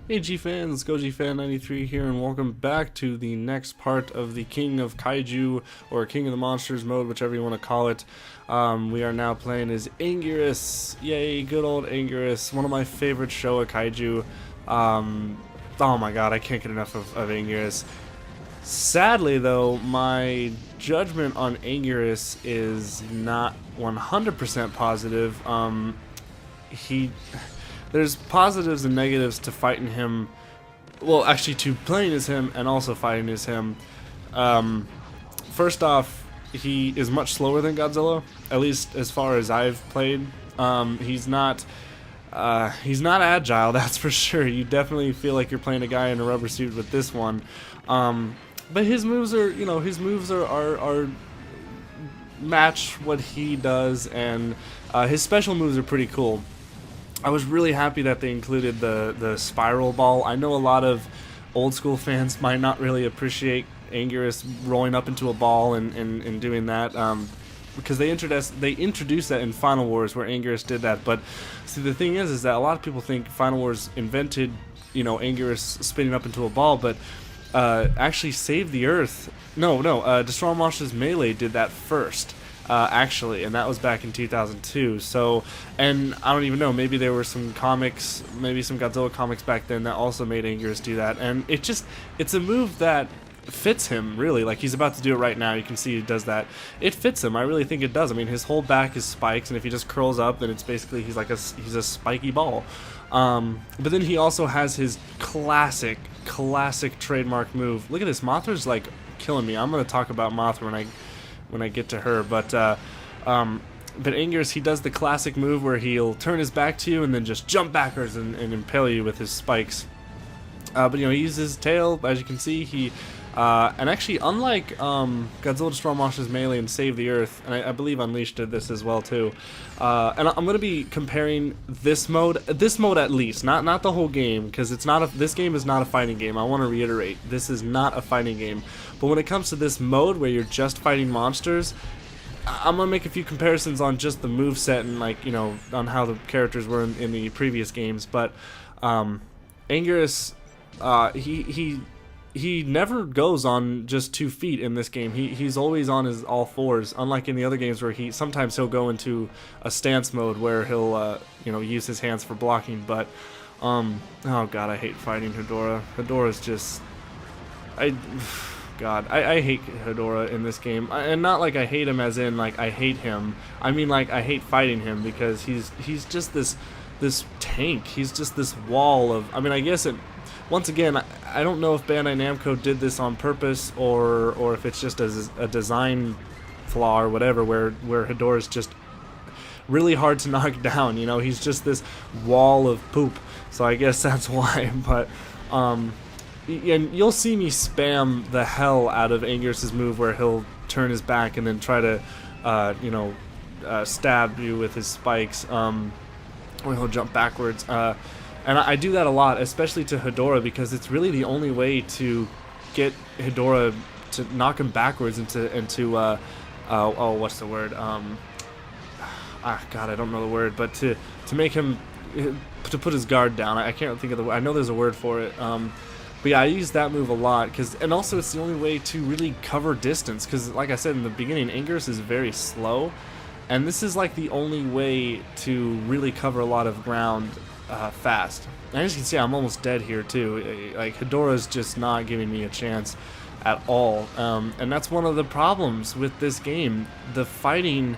Hey G fans, Go G Fan 93 here, and welcome back to the next part of the King of Kaiju or King of the Monsters mode, whichever you want to call it. We are now playing as Anguirus. Yay, good old Anguirus, one of my favorite Showa Kaiju. Oh my god, I can't get enough of Anguirus. Sadly, though, my judgment on Anguirus is not 100% positive. There's positives and negatives to fighting him. Well, actually, to playing as him and also fighting as him. First off, he is much slower than Godzilla, at least as far as I've played. He's not agile, that's for sure. You definitely feel like you're playing a guy in a rubber suit with this one. But his moves are, are match what he does, and his special moves are pretty cool. I was really happy that they included the spiral ball. I know a lot of old school fans might not really appreciate Anguirus rolling up into a ball and doing that, because they introduced that in Final Wars where Anguirus did that. But see, the thing is that a lot of people think Final Wars invented, Anguirus spinning up into a ball, but actually Save the Earth. No, Destroy All Monsters Melee did that first. Actually, and that was back in 2002. So, and I don't even know, maybe there were some comics, maybe some Godzilla comics back then that also made Anguirus do that, and it's a move that fits him, really. Like, he's about to do it right now, you can see he does that. It fits him, I really think it does. I mean, his whole back is spikes, and if he just curls up, then it's basically, he's a spiky ball. But then he also has his classic trademark move. Look at this, Mothra's like killing me. I'm going to talk about Mothra when I get to her, but Anguirus, he does the classic move where he'll turn his back to you and then just jump backwards and impale you with his spikes. But he uses his tail, as you can see. He and actually, unlike Godzilla Destroy All Monsters Melee and Save the Earth, and I believe Unleashed did this as well too. And I'm going to be comparing this mode at least, not the whole game, because this game is not a fighting game. I want to reiterate, this is not a fighting game. But when it comes to this mode where you're just fighting monsters, I'm gonna make a few comparisons on just the moveset and on how the characters were in the previous games. But Anguirus, he never goes on just 2 feet in this game. He's always on his all fours, unlike in the other games where sometimes he'll go into a stance mode where he'll use his hands for blocking. But oh god, I hate fighting Hedorah. Hedorah's just I hate Hedorah in this game, and not like I hate him as in like I hate him. I mean like I hate fighting him because he's just this tank. He's just this wall of. I mean, I guess once again, I don't know if Bandai Namco did this on purpose or if it's just a design flaw or whatever, where Hedorah's just really hard to knock down. He's just this wall of poop. So I guess that's why. But and you'll see me spam the hell out of Anguirus' move where he'll turn his back and then try to, stab you with his spikes, or he'll jump backwards. And I do that a lot, especially to Hedorah, because it's really the only way to get Hedorah to knock him backwards into what's the word? God, I don't know the word, but to make him, to put his guard down. I can't think of the word. I know there's a word for it. But yeah, I use that move a lot, and also it's the only way to really cover distance, because like I said in the beginning, Anguirus is very slow, and this is like the only way to really cover a lot of ground fast. And as you can see, I'm almost dead here too. Like, Hedorah's just not giving me a chance at all, and that's one of the problems with this game. The fighting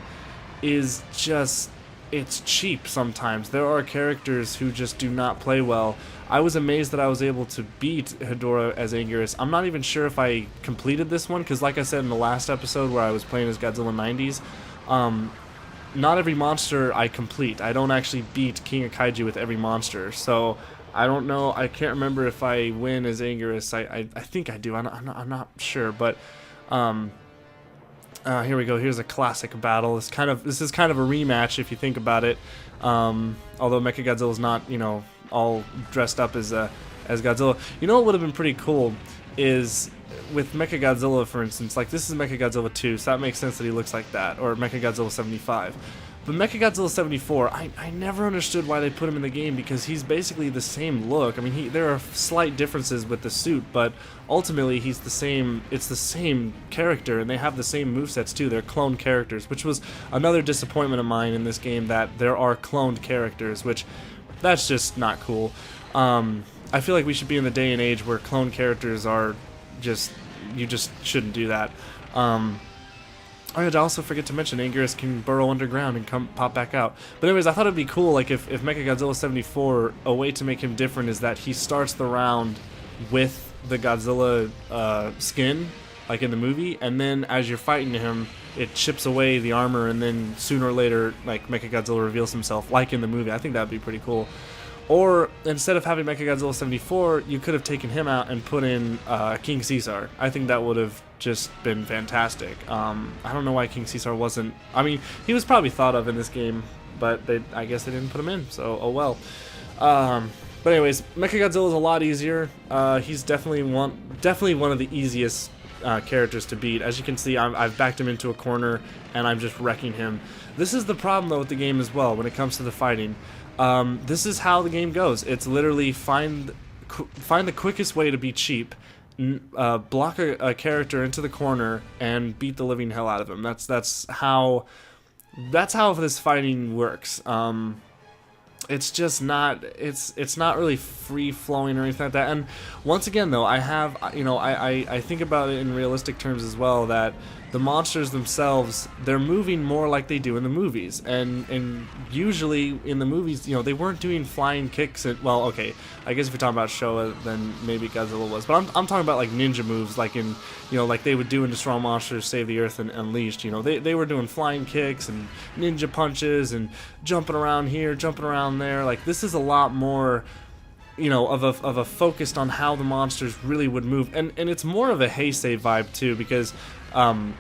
is just, it's cheap sometimes. There are characters who just do not play well. I was amazed that I was able to beat Hedorah as Anguirus. I'm not even sure if I completed this one, because like I said in the last episode where I was playing as Godzilla 90s, not every monster I complete. I don't actually beat King of Kaiju with every monster. So I don't know. I can't remember if I win as Anguirus. I think I do. I'm not sure. But here we go. Here's a classic battle. This is kind of a rematch if you think about it. Although Mechagodzilla's not, all dressed up as Godzilla. What would have been pretty cool is with Mechagodzilla, for instance. Like, this is Mechagodzilla 2, so that makes sense that he looks like that, or Mechagodzilla 75. But Mechagodzilla 74, I never understood why they put him in the game, because he's basically the same look. I mean, there are slight differences with the suit, but ultimately he's the same. It's the same character, and they have the same movesets too. They're cloned characters, which was another disappointment of mine in this game, that there are cloned characters, which that's just not cool. I feel like we should be in the day and age where clone characters are just, you just shouldn't do that. I'd also forget to mention Anguirus can burrow underground and pop back out. But anyways, I thought it'd be cool, like if Mechagodzilla 74, a way to make him different is that he starts the round with the Godzilla skin, like in the movie, and then as you're fighting him, it chips away the armor, and then sooner or later, like, Mechagodzilla reveals himself, like in the movie. I think that'd be pretty cool. Or, instead of having Mechagodzilla 74, you could have taken him out and put in King Caesar. I think that would have just been fantastic. I don't know why King Caesar wasn't... I mean, he was probably thought of in this game, but I guess they didn't put him in, so oh well. But anyways, Mechagodzilla is a lot easier. He's definitely one of the easiest characters to beat. As you can see, I've backed him into a corner, and I'm just wrecking him. This is the problem, though, with the game as well, when it comes to the fighting. This is how the game goes. It's literally find the quickest way to be cheap, block a character into the corner, and beat the living hell out of him. That's how this fighting works. It's just not it's not really free flowing or anything like that. And once again, though, I think about it in realistic terms as well, that the monsters themselves, they're moving more like they do in the movies, and usually in the movies, they weren't doing flying kicks. Well, okay, I guess if you're talking about Showa, then maybe Godzilla was, but I'm talking about like ninja moves, like in like they would do in Destroy All Monsters, Save the Earth, and Unleashed. They were doing flying kicks and ninja punches and jumping around here, jumping around there. Like, this is a lot more of a focused on how the monsters really would move, and it's more of a Heisei vibe too, because the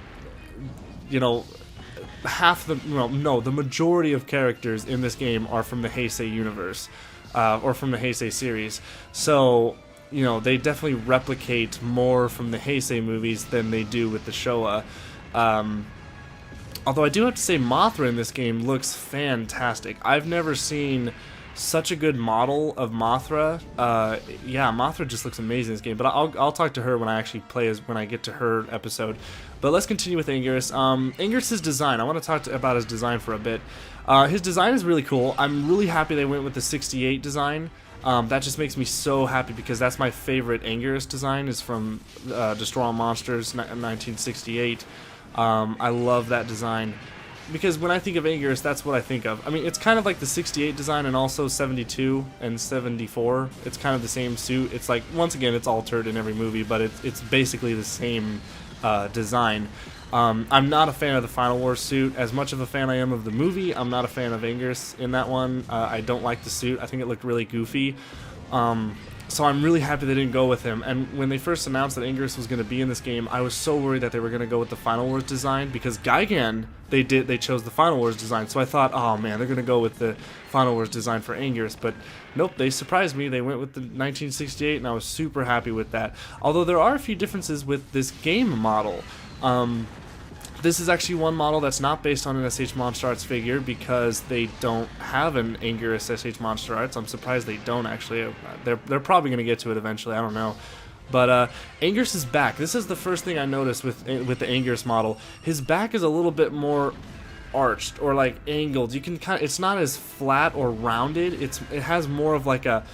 majority of characters in this game are from the Heisei universe, or from the Heisei series. So, they definitely replicate more from the Heisei movies than they do with the Showa. Although I do have to say, Mothra in this game looks fantastic. I've never seen such a good model of Mothra. Yeah, Mothra just looks amazing in this game, but I'll talk to her when I actually play, when I get to her episode. But let's continue with Anguirus. Anguirus' design, I want to talk about his design for a bit. His design is really cool. I'm really happy they went with the 68 design. That just makes me so happy, because that's my favorite Anguirus design, is from Destroy All Monsters 1968. I love that design, because when I think of Anguirus, that's what I think of. I mean, it's kind of like the 68 design, and also 72 and 74. It's kind of the same suit. It's like, once again, it's altered in every movie, but it's basically the same design. I'm not a fan of the Final Wars suit. As much of a fan I am of the movie, I'm not a fan of Anguirus in that one. I don't like the suit. I think it looked really goofy. So I'm really happy they didn't go with him. And when they first announced that Anguirus was going to be in this game, I was so worried that they were going to go with the Final Wars design, because Gigan, they chose the Final Wars design. So I thought, oh man, they're going to go with the Final Wars design for Anguirus. But nope, they surprised me. They went with the 1968, and I was super happy with that. Although there are a few differences with this game model. This is actually one model that's not based on an SH Monster Arts figure, because they don't have an Anguirus SH Monster Arts. I'm surprised they don't, actually. They're probably going to get to it eventually, I don't know. But Anguirus' back, this is the first thing I noticed with the Anguirus model. His back is a little bit more arched, or like angled. You can it's not as flat or rounded. It has more of like a,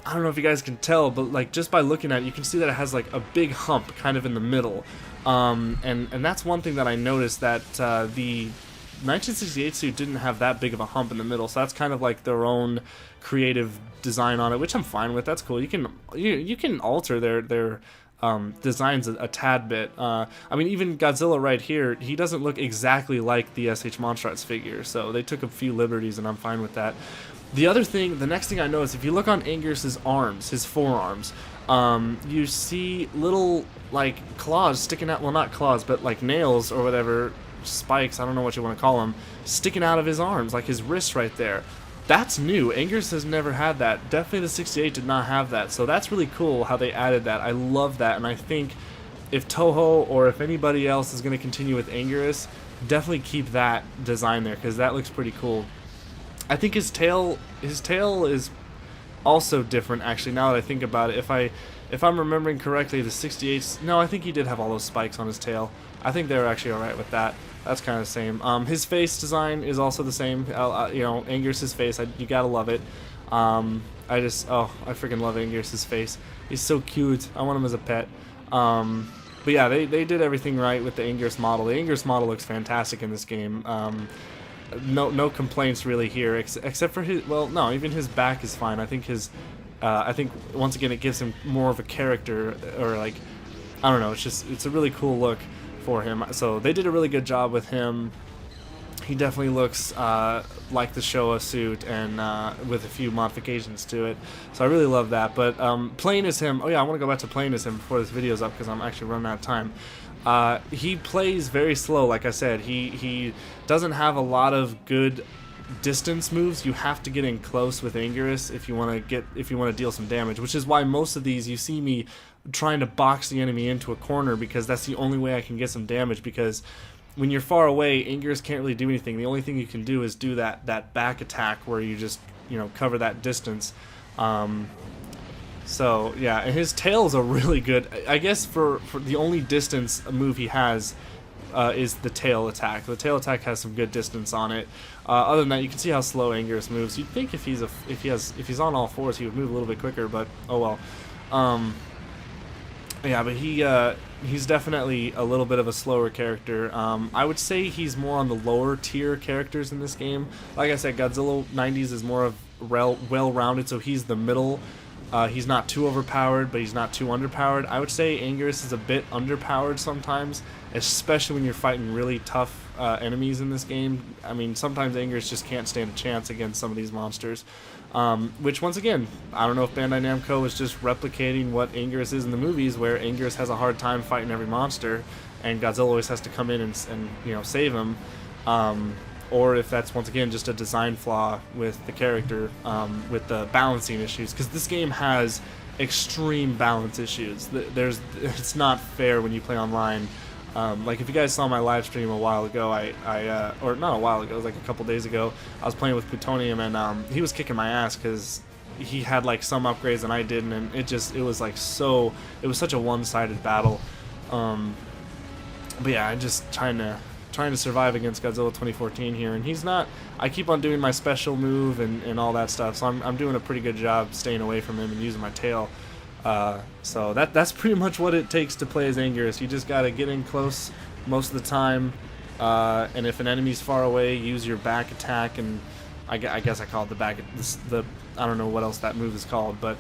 I don't know if you guys can tell, but like just by looking at it, you can see that it has like a big hump kind of in the middle. And that's one thing that I noticed, that the 1968 suit didn't have that big of a hump in the middle, so that's kind of like their own creative design on it, which I'm fine with. That's cool. You can alter their designs a tad bit. I mean, even Godzilla right here, he doesn't look exactly like the SH Monster Arts figure, so they took a few liberties, and I'm fine with that. The next thing I noticed, if you look on Anguirus' arms, his forearms, you see little like claws sticking out, well, not claws, but like nails or whatever, spikes, I don't know what you want to call them, sticking out of his arms, like his wrist right there. That's new. Anguirus has never had that. Definitely the 68 did not have that, so that's really cool how they added that. I love that, and I think if Toho or if anybody else is going to continue with Anguirus, definitely keep that design there because that looks pretty cool. I think his tail is also different actually. Now that I think about it, if I'm remembering correctly, the 68s. No, I think he did have all those spikes on his tail. I think they were actually all right with that. That's kind of the same. His face design is also the same. You know, Anguirus' face. You gotta love it. I freaking love Anguirus' face. He's so cute. I want him as a pet. But yeah, they did everything right with the Anguirus model. The Anguirus model looks fantastic in this game. No complaints really here, except for his. Well, no, even his back is fine. I think once again it gives him more of a character, or like, I don't know. It's a really cool look for him. So they did a really good job with him. He definitely looks like the Showa suit, and with a few modifications to it. So I really love that. But playing as him, oh yeah, I want to go back to playing as him before this video's up because I'm actually running out of time. He plays very slow, like I said. He doesn't have a lot of good distance moves. You have to get in close with Anguirus if you want to deal some damage, which is why most of these you see me trying to box the enemy into a corner, because that's the only way I can get some damage, because when you're far away, Anguirus can't really do anything. The only thing you can do is do that back attack where you just, you know, cover that distance. So yeah, and his tails are really good. I guess for the only distance move he has is the tail attack. The tail attack has some good distance on it. Other than that, you can see how slow Anguirus moves. You'd think if he's on all fours, he would move a little bit quicker, but oh well. Yeah, but he's definitely a little bit of a slower character. I would say he's more on the lower tier characters in this game. Like I said, Godzilla 90s is more of well-rounded, so he's the middle. He's not too overpowered, but he's not too underpowered. I would say Anguirus is a bit underpowered sometimes, especially when you're fighting really tough enemies in this game. I mean, sometimes Anguirus just can't stand a chance against some of these monsters. Which, once again, I don't know if Bandai Namco is just replicating what Anguirus is in the movies, where Anguirus has a hard time fighting every monster, and Godzilla always has to come in and you know, save him. Or if that's, once again, just a design flaw with the character, with the balancing issues, because this game has extreme balance issues. It's not fair when you play online. Like, if you guys saw my live stream a while ago, or not a while ago, it was like a couple days ago, I was playing with Plutonium, and he was kicking my ass because he had like some upgrades and I didn't, and it was like it was such a one-sided battle. But yeah, I'm just trying to survive against Godzilla 2014 here, and he's not. I keep on doing my special move and all that stuff, so I'm doing a pretty good job staying away from him and using my tail. So that's pretty much what it takes to play as Anguirus. You just gotta get in close most of the time, and if an enemy's far away, use your back attack, and I guess I call it the back. I don't know what else that move is called, but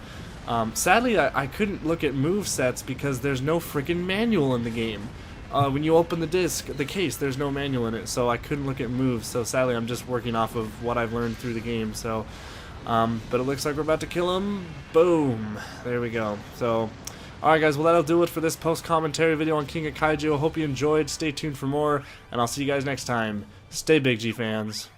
sadly I couldn't look at move sets because there's no freaking manual in the game. When you open the case, there's no manual in it, so I couldn't look at moves. So sadly, I'm just working off of what I've learned through the game. So, but it looks like we're about to kill him. Boom! There we go. So, alright guys, well that'll do it for this post-commentary video on King of Kaiju. I hope you enjoyed. Stay tuned for more, and I'll see you guys next time. Stay big, G fans.